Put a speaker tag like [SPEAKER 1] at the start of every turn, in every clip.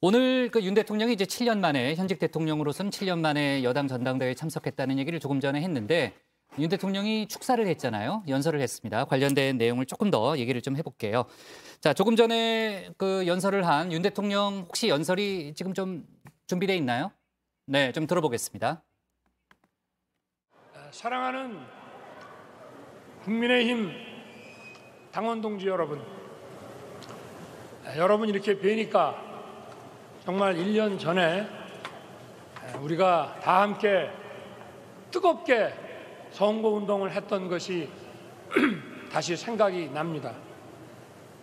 [SPEAKER 1] 오늘 윤 대통령이 이제 7년 만에 현직 대통령으로서는 7년 만에 여당 전당대회에 참석했다는 얘기를 조금 전에 했는데 윤 대통령이 축사를 했잖아요. 연설을 했습니다. 관련된 내용을 조금 더 얘기를 좀 해볼게요. 자, 조금 전에 그 연설을 한 윤 대통령 혹시 연설이 지금 좀 준비돼 있나요? 네, 좀 들어보겠습니다.
[SPEAKER 2] 사랑하는 국민의힘 당원 동지 여러분, 여러분 이렇게 뵈니까 정말 1년 전에 우리가 다 함께 뜨겁게 선거운동을 했던 것이 다시 생각이 납니다.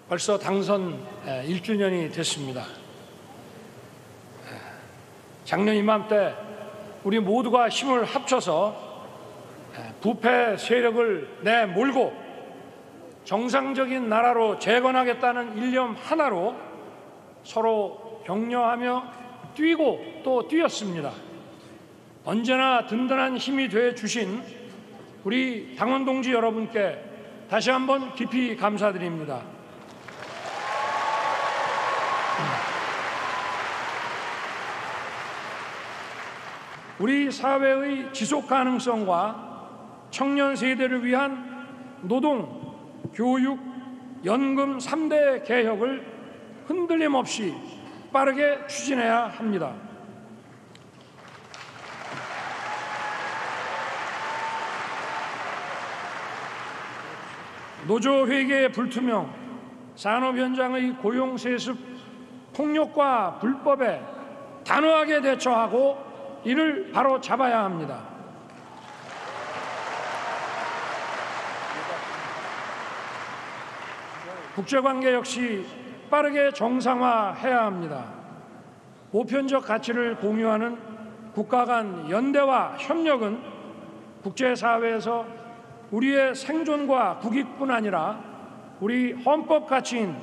[SPEAKER 2] 벌써 당선 1주년이 됐습니다. 작년 이맘때 우리 모두가 힘을 합쳐서 부패 세력을 내몰고 정상적인 나라로 재건하겠다는 일념 하나로 서로 격려하며 뛰고 또 뛰었습니다. 언제나 든든한 힘이 돼 주신 우리 당원 동지 여러분께 다시 한번 깊이 감사드립니다. 우리 사회의 지속 가능성과 청년 세대를 위한 노동, 교육, 연금 3대 개혁을 흔들림 없이 빠르게 추진해야 합니다. 노조 회계의 불투명, 산업 현장의 고용 세습, 폭력과 불법에 단호하게 대처하고 이를 바로 잡아야 합니다. 국제관계 역시 빠르게 정상화해야 합니다. 보편적 가치를 공유하는 국가 간 연대와 협력은 국제사회에서 우리의 생존과 국익뿐 아니라 우리 헌법 가치인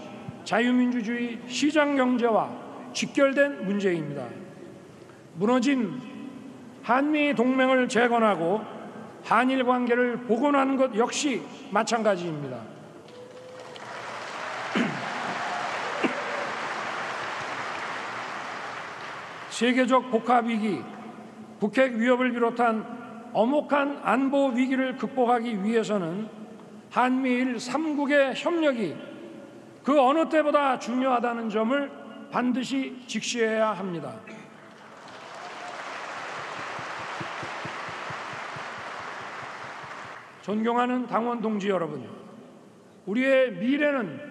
[SPEAKER 2] 자유민주주의 시장경제와 직결된 문제입니다. 무너진 한미 동맹을 재건하고 한일 관계를 복원하는 것 역시 마찬가지입니다. 세계적 복합 위기, 북핵 위협을 비롯한 엄혹한 안보 위기를 극복하기 위해서는 한미일 3국의 협력이 그 어느 때보다 중요하다는 점을 반드시 직시해야 합니다. 존경하는 당원 동지 여러분, 우리의 미래는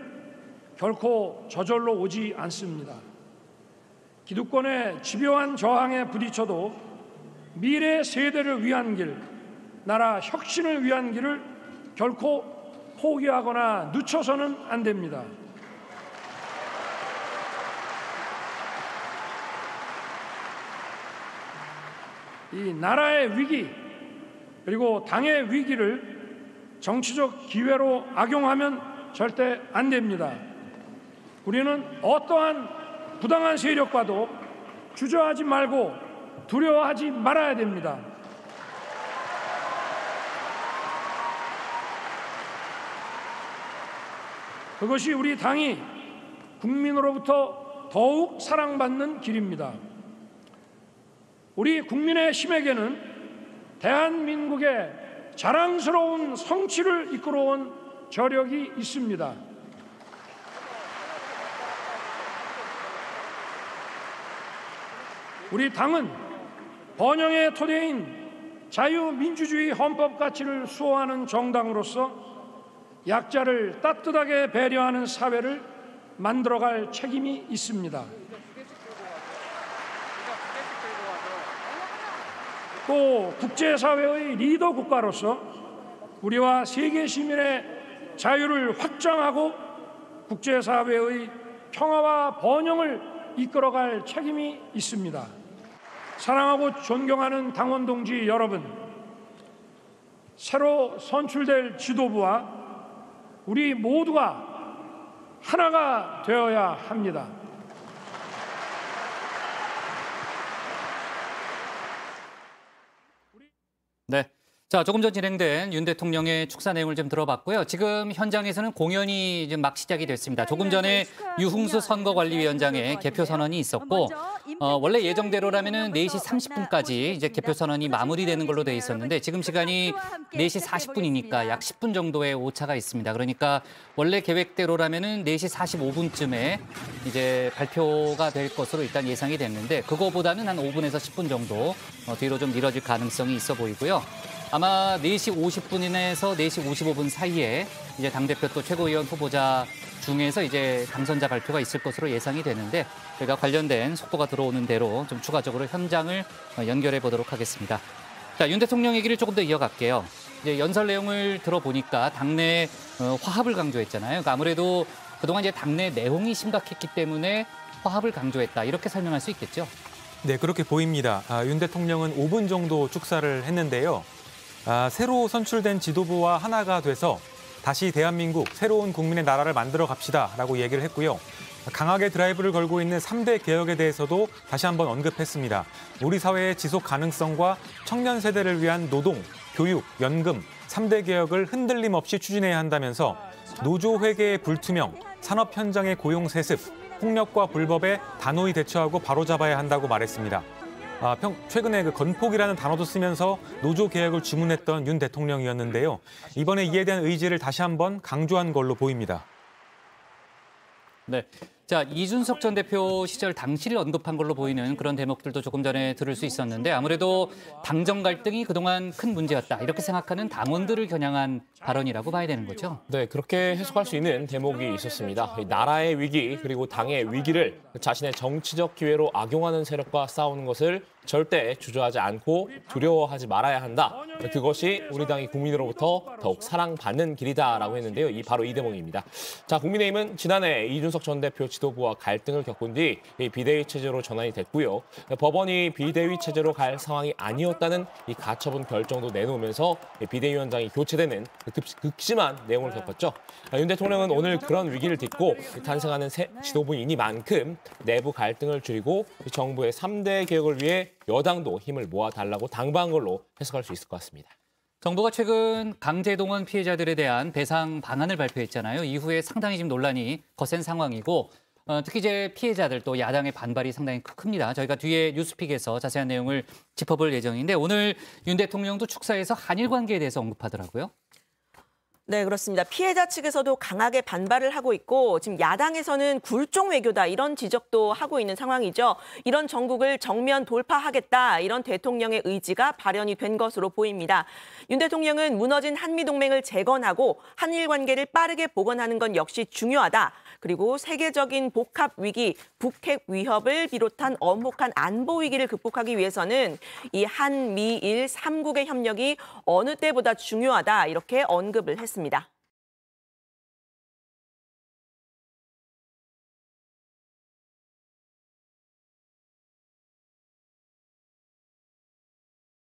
[SPEAKER 2] 결코 저절로 오지 않습니다. 기득권의 집요한 저항에 부딪혀도 미래 세대를 위한 길, 나라 혁신을 위한 길을 결코 포기하거나 늦춰서는 안 됩니다. 이 나라의 위기 그리고 당의 위기를 정치적 기회로 악용하면 절대 안 됩니다. 우리는 어떠한 부당한 세력과도 주저하지 말고 두려워하지 말아야 됩니다. 그것이 우리 당이 국민으로부터 더욱 사랑받는 길입니다. 우리 국민의 힘에게는 대한민국의 자랑스러운 성취를 이끌어온 저력이 있습니다. 우리 당은 번영의 토대인 자유민주주의 헌법 가치를 수호하는 정당으로서 약자를 따뜻하게 배려하는 사회를 만들어갈 책임이 있습니다. 또 국제사회의 리더 국가로서 우리와 세계 시민의 자유를 확장하고 국제사회의 평화와 번영을 이끌어갈 책임이 있습니다. 사랑하고 존경하는 당원 동지 여러분, 새로 선출될 지도부와 우리 모두가 하나가 되어야 합니다.
[SPEAKER 1] 네. 자, 조금 전 진행된 윤 대통령의 축사 내용을 좀 들어봤고요. 지금 현장에서는 공연이 지금 막 시작이 됐습니다. 조금 전에 유흥수 선거관리위원장의 개표 선언이 있었고, 원래 예정대로라면은 4시 30분까지 이제 개표 선언이 마무리되는 걸로 돼 있었는데 지금 시간이 4시 40분이니까 약 10분 정도의 오차가 있습니다. 그러니까 원래 계획대로라면은 4시 45분쯤에 이제 발표가 될 것으로 일단 예상이 됐는데 그거보다는 한 5분에서 10분 정도 뒤로 좀 미뤄질 가능성이 있어 보이고요. 아마 4시 50분에서 4시 55분 사이에 이제 당대표 또 최고위원 후보자 중에서 이제 당선자 발표가 있을 것으로 예상이 되는데 저희가 관련된 속보가 들어오는 대로 좀 추가적으로 현장을 연결해 보도록 하겠습니다. 자, 윤 대통령 얘기를 조금 더 이어갈게요. 이제 연설 내용을 들어보니까 당내 화합을 강조했잖아요. 그러니까 아무래도 그동안 이제 당내 내홍이 심각했기 때문에 화합을 강조했다. 이렇게 설명할 수 있겠죠?
[SPEAKER 3] 네, 그렇게 보입니다. 윤 대통령은 5분 정도 축사를 했는데요. 새로 선출된 지도부와 하나가 돼서 다시 대한민국, 새로운 국민의 나라를 만들어 갑시다라고 얘기를 했고요. 강하게 드라이브를 걸고 있는 3대 개혁에 대해서도 다시 한번 언급했습니다. 우리 사회의 지속 가능성과 청년 세대를 위한 노동, 교육, 연금, 3대 개혁을 흔들림 없이 추진해야 한다면서 노조 회계의 불투명, 산업 현장의 고용 세습, 폭력과 불법에 단호히 대처하고 바로잡아야 한다고 말했습니다. 최근에 그 건폭이라는 단어도 쓰면서 노조 개혁을 주문했던 윤 대통령이었는데요. 이번에 이에 대한 의지를 다시 한번 강조한 걸로 보입니다.
[SPEAKER 1] 네. 자, 이준석 전 대표 시절 당시를 언급한 걸로 보이는 그런 대목들도 조금 전에 들을 수 있었는데 아무래도 당정 갈등이 그동안 큰 문제였다. 이렇게 생각하는 당원들을 겨냥한 발언이라고 봐야 되는 거죠.
[SPEAKER 4] 네, 그렇게 해석할 수 있는 대목이 있었습니다. 나라의 위기 그리고 당의 위기를 자신의 정치적 기회로 악용하는 세력과 싸우는 것을 절대 주저하지 않고 두려워하지 말아야 한다. 그것이 우리 당이 국민으로부터 더욱 사랑받는 길이다라고 했는데요. 바로 이 대목입니다. 자, 국민의힘은 지난해 이준석 전 대표 지도부와 갈등을 겪은 뒤 비대위 체제로 전환이 됐고요. 법원이 비대위 체제로 갈 상황이 아니었다는 이 가처분 결정도 내놓으면서 비대위원장이 교체되는 극심한 내용을 겪었죠. 윤 대통령은 오늘 그런 위기를 딛고 탄생하는 새 지도부이니만큼 내부 갈등을 줄이고 정부의 3대 개혁을 위해 여당도 힘을 모아달라고 당부한 걸로 해석할 수 있을 것 같습니다.
[SPEAKER 1] 정부가 최근 강제동원 피해자들에 대한 배상 방안을 발표했잖아요. 이후에 상당히 지금 논란이 거센 상황이고 특히 이제 피해자들 또 야당의 반발이 상당히 큽니다. 저희가 뒤에 뉴스픽에서 자세한 내용을 짚어볼 예정인데 오늘 윤 대통령도 축사에서 한일 관계에 대해서 언급하더라고요.
[SPEAKER 5] 네, 그렇습니다. 피해자 측에서도 강하게 반발을 하고 있고 지금 야당에서는 굴종 외교다 이런 지적도 하고 있는 상황이죠. 이런 정국을 정면 돌파하겠다 이런 대통령의 의지가 발현이 된 것으로 보입니다. 윤 대통령은 무너진 한미동맹을 재건하고 한일 관계를 빠르게 복원하는 건 역시 중요하다. 그리고 세계적인 복합 위기, 북핵 위협을 비롯한 엄혹한 안보 위기를 극복하기 위해서는 이 한미일 3국의 협력이 어느 때보다 중요하다 이렇게 언급을 했습니다.